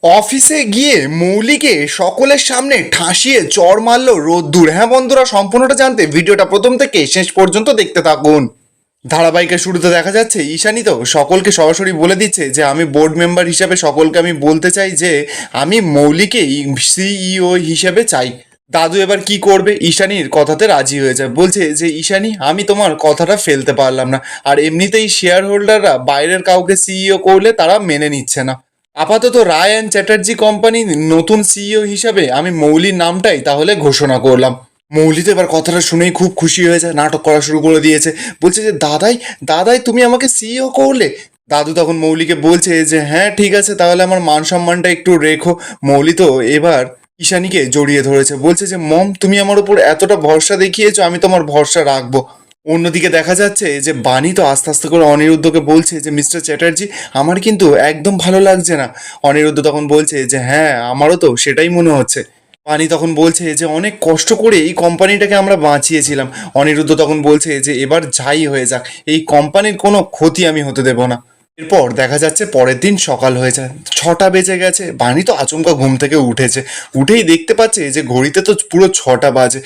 অফিসে গিয়ে মৌলিকে সকলের সামনে ঠাসিয়ে চড় মারল রোদ্দুর। হ্যাঁ বন্ধুরা, সম্পূর্ণটা জানতে ভিডিওটা প্রথম থেকে শেষ পর্যন্ত দেখতে থাকুন। ধারাবাহিকের শুরুতে দেখা যাচ্ছে ঈশানী তো সকলকে সরাসরি বলে দিচ্ছে যে আমি বোর্ড মেম্বার হিসাবে সকলকে আমি বলতে চাই যে আমি মৌলিকেই সিইও হিসেবে চাই। দাদু এবার কি করবে? ঈশানীর কথাতে রাজি হয়ে যায়, বলছে যে ঈশানী আমি তোমার কথাটা ফেলতে পারলাম না, আর এমনিতেই শেয়ার হোল্ডাররা বাইরের কাউকে সিইও করলে তারা মেনে নিচ্ছে না। আপাতত রায় অ্যান্ড চ্যাটার্জি কোম্পানির নতুন সিইও হিসাবে আমি মৌলির নামটাই তাহলে ঘোষণা করলাম। মৌলি তো এবার কথাটা শুনেই খুব খুশি হয়ে যায়, নাটক করা শুরু করে দিয়েছে, বলছে যে দাদাই দাদাই তুমি আমাকে সিইও করলে। দাদু তখন মৌলিকে বলছে যে হ্যাঁ ঠিক আছে, তাহলে আমার মান সম্মানটা একটু রেখো। মৌলি তো এবার ঈশানীকে জড়িয়ে ধরেছে, বলছে যে মম তুমি আমার উপর এতটা ভরসা দেখিয়েছো, আমি তোমার ভরসা রাখবো। অন্যদিকে দেখা যাচ্ছে যে বাণী তো আস্তে আস্তে করে অনিরুদ্ধকে বলছে যে মিস্টার চ্যাটার্জি আমার কিন্তু একদম ভালো লাগছে না। অনিরুদ্ধ তখন বলছে যে হ্যাঁ আমারও তো সেটাই মনে হচ্ছে। বাণী তখন বলছে যে অনেক কষ্ট করে এই কোম্পানিটাকে আমরা বাঁচিয়েছিলাম। অনিরুদ্ধ তখন বলছে যে এবার যাই হয়ে যাক, এই কোম্পানির কোনো ক্ষতি আমি হতে দেব না। এরপর দেখা যাচ্ছে পরের দিন সকাল হয়ে যায়, 6টা বেজে গেছে। বাণী তো আচমকা ঘুম থেকে উঠেছে, উঠেই দেখতে পাচ্ছে যে ঘড়িতে তো পুরো 6টা বাজে।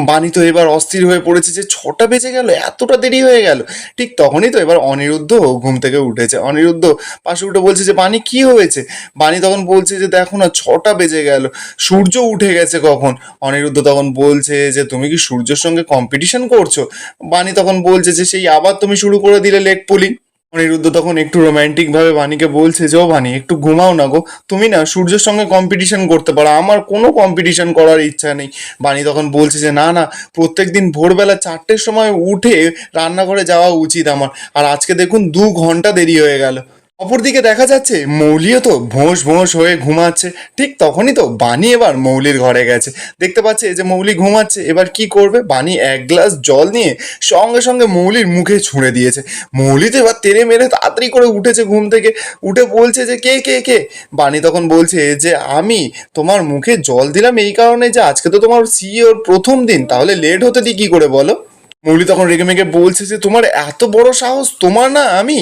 বাণী তো এবার অস্থির হয়ে পড়েছে যে 6টা বেজে গেল, এতটা দেরি হয়ে গেল। ঠিক তখনই তো এবার অনিরুদ্ধ ঘুম থেকে উঠেছে। অনিরুদ্ধ পাশে উঠে বলছে যে বাণী কি হয়েছে? বাণী তখন বলছে যে দেখো না 6টা বেজে গেল, সূর্য উঠে গেছে কখন। অনিরুদ্ধ তখন বলছে যে তুমি কি সূর্যের সঙ্গে কম্পিটিশন করছো? বাণী তখন বলছে যে সেই আবার তুমি শুরু করে দিলে লেগ পুলিং। অনিরুদ্ধ তখন একটু রোম্যান্টিক ভাবে বাণীকে বলছে যে ও বাণী একটু ঘুমাও না গো, তুমি না সূর্যের সঙ্গে কম্পিটিশন করতে পারো, আমার কোনো কম্পিটিশন করার ইচ্ছা নেই। বাণী তখন বলছে যে না না, প্রত্যেক দিন ভোরবেলা 4টের সময় উঠে রান্নাঘরে যাওয়া উচিত আমার, আর আজকে দেখুন 2 ঘন্টা দেরি হয়ে গেল। অপরদিকে দেখা যাচ্ছে মৌলিও তো ভোঁস ভোঁস হয়ে ঘুমাচ্ছে। ঠিক তখনই তো বাণী এবার মৌলির ঘরে গেছে, দেখতে পাচ্ছে যে মৌলি ঘুমাচ্ছে। এবার কি করবে? বাণী এক গ্লাস জল নিয়ে সঙ্গে সঙ্গে মৌলির মুখে ছুঁড়ে দিয়েছে। মৌলি তো এবার তেড়ে মেরে তাড়াতাড়ি করে উঠেছে ঘুম থেকে, উঠে বলছে যে কে কে কে। বাণী তখন বলছে যে আমি তোমার মুখে জল দিলাম এই কারণে যে আজকে তো তোমার সিইওর প্রথম দিন, তাহলে লেট হতে দিই কি করে বলো? মৌলি তখন রেগে মেগে বলছে যে তোমার এত বড় সাহস, তোমার না আমি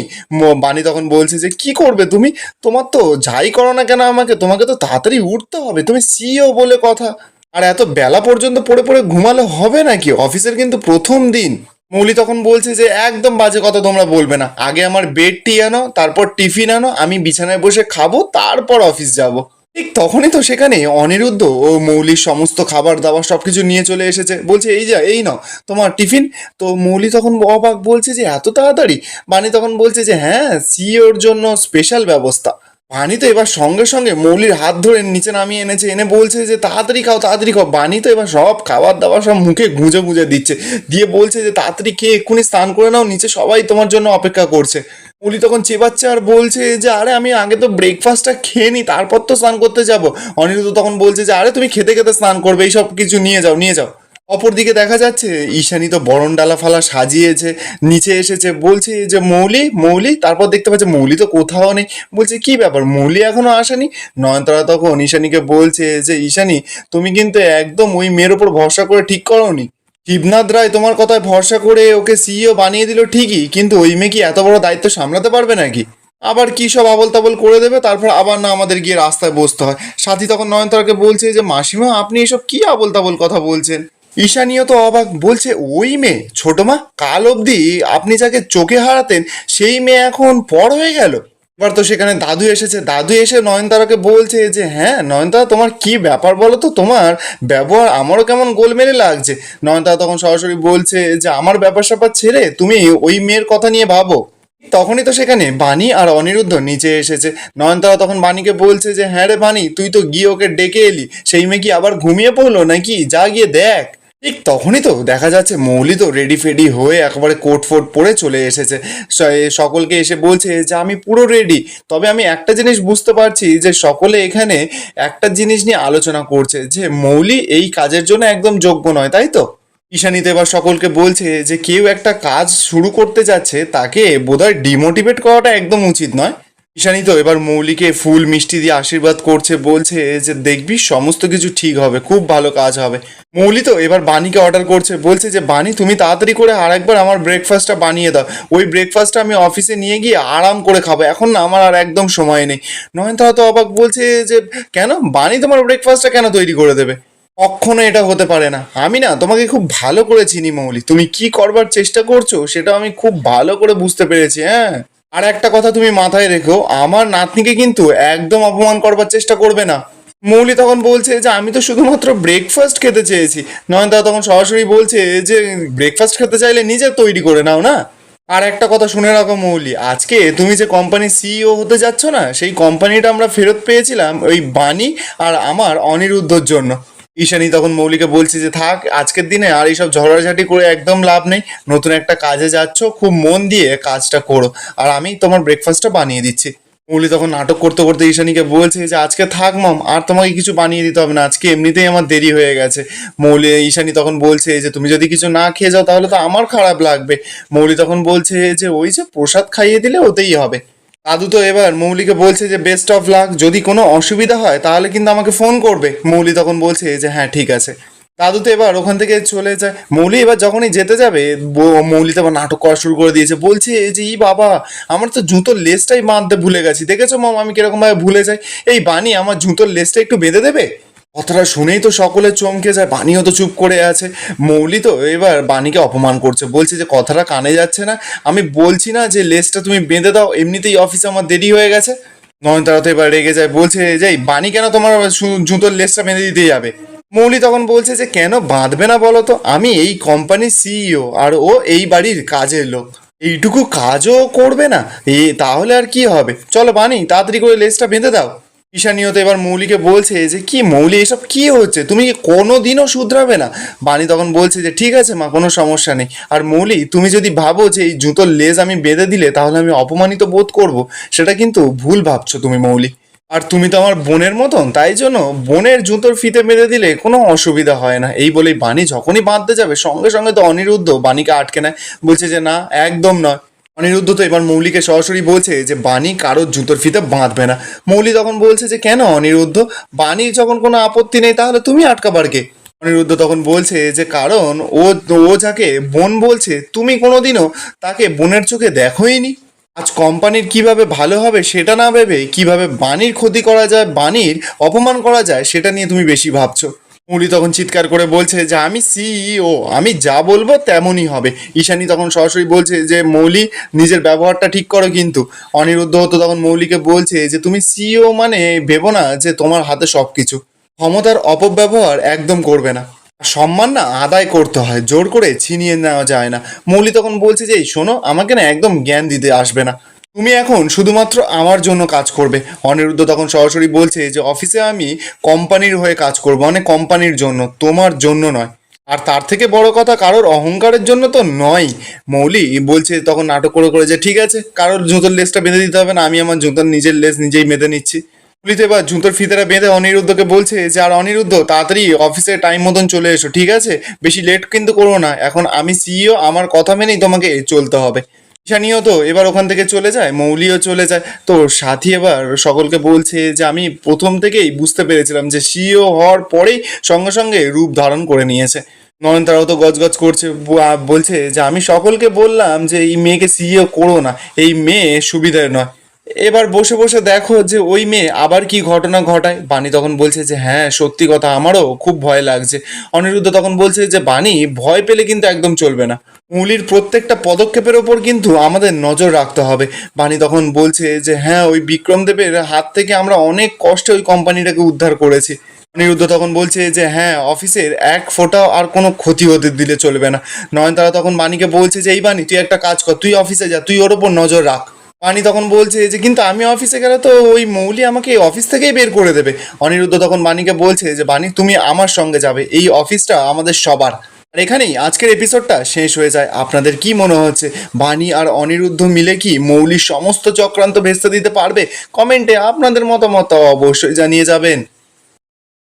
বাণী তখন বলছে যে কি করবে তুমি? তোমার তো যাই করো না কেন আমাকে, তোমাকে তো তাড়াতাড়ি উঠতে হবে, তুমি সিইও বলে কথা। আর এত বেলা পর্যন্ত পড়ে পড়ে ঘুমালে হবে নাকি? অফিসের কিন্তু প্রথম দিন। মৌলি তখন বলছে যে একদম বাজে কথা তোমরা বলবে না, আগে আমার বেড টি আনো, তারপর টিফিন আনো, আমি বিছানায় বসে খাবো, তারপর অফিস যাব। ঠিক তখনই তো সেখানে অনিরুদ্ধ ও মৌলির সমস্ত খাবার দাবার সবকিছু নিয়ে চলে এসেছে, বলছে এই যা এই নাও তোমার টিফিন। তো মৌলি তখন অবাক, বলছে যে এত তাড়াতাড়ি? বাণী তখন বলছে যে হ্যাঁ সিওর জন্য স্পেশাল ব্যবস্থা। বাণী তো এবার সঙ্গে সঙ্গে মৌলির হাত ধরে নিচে নামিয়ে এনেছে, এনে বলছে যে তাড়াতাড়ি খাও তাড়াতাড়ি খাও। বাণী তো এবার সব খাবার দাবার সব মুখে গুঁজে গুঁজে দিচ্ছে, দিয়ে বলছে যে তাড়াতাড়ি খেয়ে এক্ষুনি স্নান করে নাও, নিচে সবাই তোমার জন্য অপেক্ষা করছে। মৌলি তখন চেবাচ্ছে আর বলছে যে আরে আমি আগে তো ব্রেকফাস্টটা খেয়ে নিই, তারপর তো স্নান করতে যাব। অনিরুদ্ধ তখন বলছে যে আরে তুমি খেতে খেতে স্নান করবে, এইসব কিছু নিয়ে যাও নিয়ে যাও। অপরদিকে দেখা যাচ্ছে ঈশানী তো বরণ ডালা ফালা সাজিয়েছে, নিচে এসেছে, বলছে যে মৌলি মৌলি, তারপর দেখতে পাচ্ছে মৌলি তো কোথাও নেই। বলছে কি ব্যাপার, মৌলি এখনো আসেনি? নয়নতারা তখন ঈশানীকে বলছে যে ঈশানী তুমি কিন্তু একদম ওই মেয়ের ওপর ভরসা করে ঠিক করোনি। শিবনাথ রায় তোমার কথায় ভরসা করে ওকে সিইও বানিয়ে দিল ঠিকই, কিন্তু ওই মেয়ে কি এত বড় দায়িত্ব সামলাতে পারবে নাকি? আবার কি সব আবল তাবল করে দেবে, তারপর আবার না আমাদের গিয়ে রাস্তায় বসতে হয়। সাথী তখন নয়নতারাকে বলছে যে মাসিমা আপনি এসব কি আবল তাবল কথা বলছেন? ঈশানীও তো অবাক, বলছে ওই মেয়ে ছোট মা, কাল অবধি আপনি যাকে চোখে হারাতেন সেই মেয়ে এখন পর হয়ে গেল। এবার তো সেখানে দাদু এসেছে, দাদু এসে নয়নতারাকে বলছে যে হ্যাঁ নয়নতারা তোমার কি ব্যাপার বলো তো, তোমার ব্যবহার আমারও কেমন গোলমেলে লাগছে। নয়নতারা তখন সরাসরি বলছে যে আমার ব্যাপার স্যাপার ছেড়ে তুমি ওই মেয়ের কথা নিয়ে ভাবো। তখনই তো সেখানে বাণী আর অনিরুদ্ধ নিচে এসেছে। নয়নতারা তখন বাণীকে বলছে যে হ্যাঁ রে বাণী, তুই তো গিয়ে ওকে ডেকে এলি, সেই মেয়ে কি আবার ঘুমিয়ে পড়লো নাকি, যা গিয়ে দেখ। ঠিক তখনই তো দেখা যাচ্ছে মৌলি তো রেডি ফেডি হয়ে একেবারে কোট ফোট পরে চলে এসেছে। সকলকে এসে বলছে যে আমি পুরো রেডি, তবে আমি একটা জিনিস বুঝতে পারছি যে সকলে এখানে একটা জিনিস নিয়ে আলোচনা করছে যে মৌলি এই কাজের জন্য একদম যোগ্য নয়, তাই তো? ঈশানীতে এবার সকলকে বলছে যে কেউ একটা কাজ শুরু করতে যাচ্ছে তাকে বোধহয় ডিমোটিভেট করাটা একদম উচিত নয়। ঈশানী তো এবার মৌলিকে ফুল মিষ্টি দিয়ে আশীর্বাদ করছে, বলছে যে দেখবি সমস্ত কিছু ঠিক হবে, খুব ভালো কাজ হবে। মৌলি তো এবার বাণীকে অর্ডার করছে, বলছে যে বাণী তুমি তাড়াতাড়ি করে আরেকবার আমার ব্রেকফাস্টটা বানিয়ে দাও, ওই ব্রেকফাস্টটা আমি অফিসে নিয়ে গিয়ে আরাম করে খাবো, এখন না আমার আর একদম সময় নেই। নয়নতারা তো অবাক, বলছে যে কেন বাণী তোমার ব্রেকফাস্টটা কেন তৈরি করে দেবে? কখনো এটা হতে পারে না, আমি না তোমাকে খুব ভালো করে চিনি মৌলি, তুমি কি করবার চেষ্টা করছো সেটা আমি খুব ভালো করে বুঝতে পেরেছি। হ্যাঁ, আর একটা কথা তুমি মাথায় রেখো, আমার নাতনিকে কিন্তু একদম অপমান করবার চেষ্টা করবে না। মৌলি তখন বলছে যে আমি তো শুধুমাত্র ব্রেকফাস্ট খেতে চেয়েছি। নয়নতারা তখন সরাসরি বলছে যে ব্রেকফাস্ট খেতে চাইলে নিজে তৈরি করে নাও না। আর একটা কথা শুনে রাখো মৌলি, আজকে তুমি যে কোম্পানির সিইও হতে যাচ্ছ না, সেই কোম্পানিটা আমরা ফেরত পেয়েছিলাম ওই বাণী আর আমার অনিরুদ্ধর জন্য। ঈশানী তখন মৌলিকে বলছে যে থাক, আজকের দিনে আর এইসব ঝগড়াঝাটি করে একদম লাভ নেই, নতুন একটা কাজে যাচ্ছ, খুব মন দিয়ে কাজটা করো, আর আমি তোমার ব্রেকফাস্টটা বানিয়ে দিচ্ছি। মৌলি তখন নাটক করতে করতে ঈশানীকে বলছে যে আজকে থাক মম, আর তোমাকে কিছু বানিয়ে দিতে হবে না, আজকে এমনিতেই আমার দেরি হয়ে গেছে। ঈশানী তখন বলছে যে তুমি যদি কিছু না খেয়ে যাও তাহলে তো আমার খারাপ লাগবে। মৌলি তখন বলছে যে ওই যে প্রসাদ খাইয়ে দিলে ওতেই হবে। দাদু তো এবার মৌলিকে বলছে যে বেস্ট অফ লাক, যদি কোনো অসুবিধা হয় তাহলে কিন্তু আমাকে ফোন করবে। মৌলি তখন বলছে যে হ্যাঁ ঠিক আছে। দাদু তো এবার ওখান থেকে চলে যায়। মৌলি এবার যখনই যেতে যাবে, মৌলি তো আবার নাটক করা শুরু করে দিয়েছে, বলছে যে ই বাবা, আমার তো জুতোর লেসটাই বাঁধতে ভুলে গেছি, দেখেছো মম আমি কিরকম ভাবে ভুলে যাই, এই বানি আমার জুতোর লেসটা একটু বেঁধে দেবে। কথাটা শুনেই তো সকলে চমকে যায়, বাণীও তো চুপ করে আছে। মৌলি তো এবার বাণীকে অপমান করছে, বলছে যে কথাটা কানে যাচ্ছে না, আমি বলছি না যে লেসটা তুমি বেঁধে দাও, এমনিতেই অফিসে আমার দেরি হয়ে গেছে। নয়নতারা তো এবার রেগে যায়, বলছে যে এই বাণী কেন তোমার জুতোর লেসটা বেঁধে দিতে যাবে? মৌলি তখন বলছে যে কেন বাঁধবে না বলো তো, আমি এই কোম্পানির সিইও আর ও এই বাড়ির কাজের লোক, এইটুকু কাজও করবে না? তাহলে আর কি হবে, চলো বাণী তাড়াতাড়ি করে লেসটা বেঁধে দাও। ঈশানীয় তো এবার মৌলিকে বলছে যে কি মৌলি, এসব কি হচ্ছে, তুমি কি কোনো দিনও শুধরাবে না? বাণী তখন বলছে যে ঠিক আছে মা, কোনো সমস্যা নেই। আর মৌলি, তুমি যদি ভাবো যে এই জুতোর লেজ আমি বেঁধে দিলে তাহলে আমি অপমানিত বোধ করব, সেটা কিন্তু ভুল ভাবছো তুমি মৌলি। আর তুমি তো আমার বোনের মতন, তাই জন্য বোনের জুতোর ফিতে বেঁধে দিলে কোনো অসুবিধা হয় না। এই বলেই বাণী যখনই বাঁধতে যাবে, সঙ্গে সঙ্গে তো অনিরুদ্ধ বাণীকে আটকে নেয়, বলছে যে না, একদম নয়। অনিরুদ্ধ তো এবার মৌলিকে সরাসরি বলছে যে বাণী কারোর জুতোর ফিতে বাঁধবে না। মৌলি তখন বলছে যে কেন অনিরুদ্ধ, বাণীর যখন কোনো আপত্তি নেই তাহলে তুমি আটকাবার কে? অনিরুদ্ধ তখন বলছে যে কারণ ও ও যাকে বোন বলছে, তুমি কোনোদিনও তাকে বোনের চোখে দেখোইনি। আজ কোম্পানির কিভাবে ভালো হবে সেটা না ভেবে কিভাবে বাণীর ক্ষতি করা যায়, বাণীর অপমান করা যায় সেটা নিয়ে তুমি বেশি ভাবছো। মৌলি তখন চিৎকার করে বলছে যে আমি সিইও, আমি যা বলবো তেমনই হবে। ঈশানী তখন সরাসরি বলছে যে মৌলি, নিজের ব্যবহারটা ঠিক করো কিন্তু। অনিরুদ্ধ তো তখন মৌলিকে বলছে যে তুমি সিইও মানে ভেবো না যে তোমার হাতে সব কিছু, ক্ষমতার অপব্যবহার একদম করবে না। সম্মান না আদায় করতে হয়, জোর করে ছিনিয়ে নেওয়া যায় না। মৌলি তখন বলছে যে এই শোনো, আমাকে না একদম জ্ঞান দিতে আসবে না, তুমি এখন শুধুমাত্র আমার জন্য কাজ করবে। অনিরুদ্ধ তখন সরাসরি বলছে যে অফিসে আমি কোম্পানির হয়ে কাজ করবো, মানে কোম্পানির জন্য, তোমার জন্য নয়। আর তার থেকে বড় কথা, কারোর অহংকারের জন্য তো নয়। মৌলি বলছে তখন নাটক করে করে যে ঠিক আছে, কারোর জুতোর লেসটা বেঁধে দিতে হবে না, আমি আমার জুতোর নিজের লেস নিজেই বেঁধে নিচ্ছি। মৌলি তো এবার জুতোর ফিতেটা বেঁধে অনিরুদ্ধকে বলছে যে আর অনিরুদ্ধ, তাড়াতাড়ি অফিসে টাইম মতন চলে এসো, ঠিক আছে? বেশি লেট কিন্তু করো না, এখন আমি সিইও, আমার কথা মেনেই তোমাকে চলতে হবে। ঈশানীও তো এবার ওখান থেকে চলে যায়, মৌলিও চলে যায়। তো সাথী এবার সকলকে বলছে যে আমি প্রথম থেকেই বুঝতে পেরেছিলাম যে সিইও হওয়ার পরেই সঙ্গে সঙ্গে রূপ ধারণ করে নিয়েছে। নয়নতারাও তো গজগজ করছে, বলছে যে আমি সকলকে বললাম যে এই মেয়েকে সিইও করো না, এই মেয়ে সুবিধার নয়। এবার বসে বসে দেখো যে ওই মেয়ে আবার কি ঘটনা ঘটায়। বাণী তখন বলছে যে হ্যাঁ সত্যি কথা, আমারও খুব ভয় লাগছে। অনিরুদ্ধ তখন বলছে যে বাণী, ভয় পেলে কিন্তু একদম চলবে না, মৌলির প্রত্যেকটা পদক্ষেপের ওপর কিন্তু আমাদের নজর রাখতে হবে। বাণী তখন বলছে যে হ্যাঁ, ওই বিক্রমদেবের হাত থেকে আমরা অনেক কষ্টে ওই কোম্পানিটাকে উদ্ধার করেছি। অনিরুদ্ধ তখন বলছে যে হ্যাঁ, অফিসের এক ফোঁটাও আর কোনো ক্ষতি হতে দিলে চলবে না। নয়নতারা তখন বাণীকে বলছে যে এই বাণী, তুই একটা কাজ কর, তুই অফিসে যা, তুই ওর ওপর নজর রাখ। বাণী তখন বলছে যে কিন্তু আমি অফিসে গেলে তো ওই মৌলি আমাকে অফিস থেকেই বের করে দেবে। অনিরুদ্ধ তখন বাণীকে বলছে যে বাণী, তুমি আমার সঙ্গে যাবে, এই অফিসটা আমাদের সবার। আর এখানেই আজকের এপিসোডটা শেষ হয়ে যায়। আপনাদের কি মনে হচ্ছে, বাণী আর অনিরুদ্ধ মিলে কি মৌলির সমস্ত চক্রান্ত ভেস্তে দিতে পারবে? কমেন্টে আপনাদের মতামত অবশ্যই জানিয়ে যাবেন।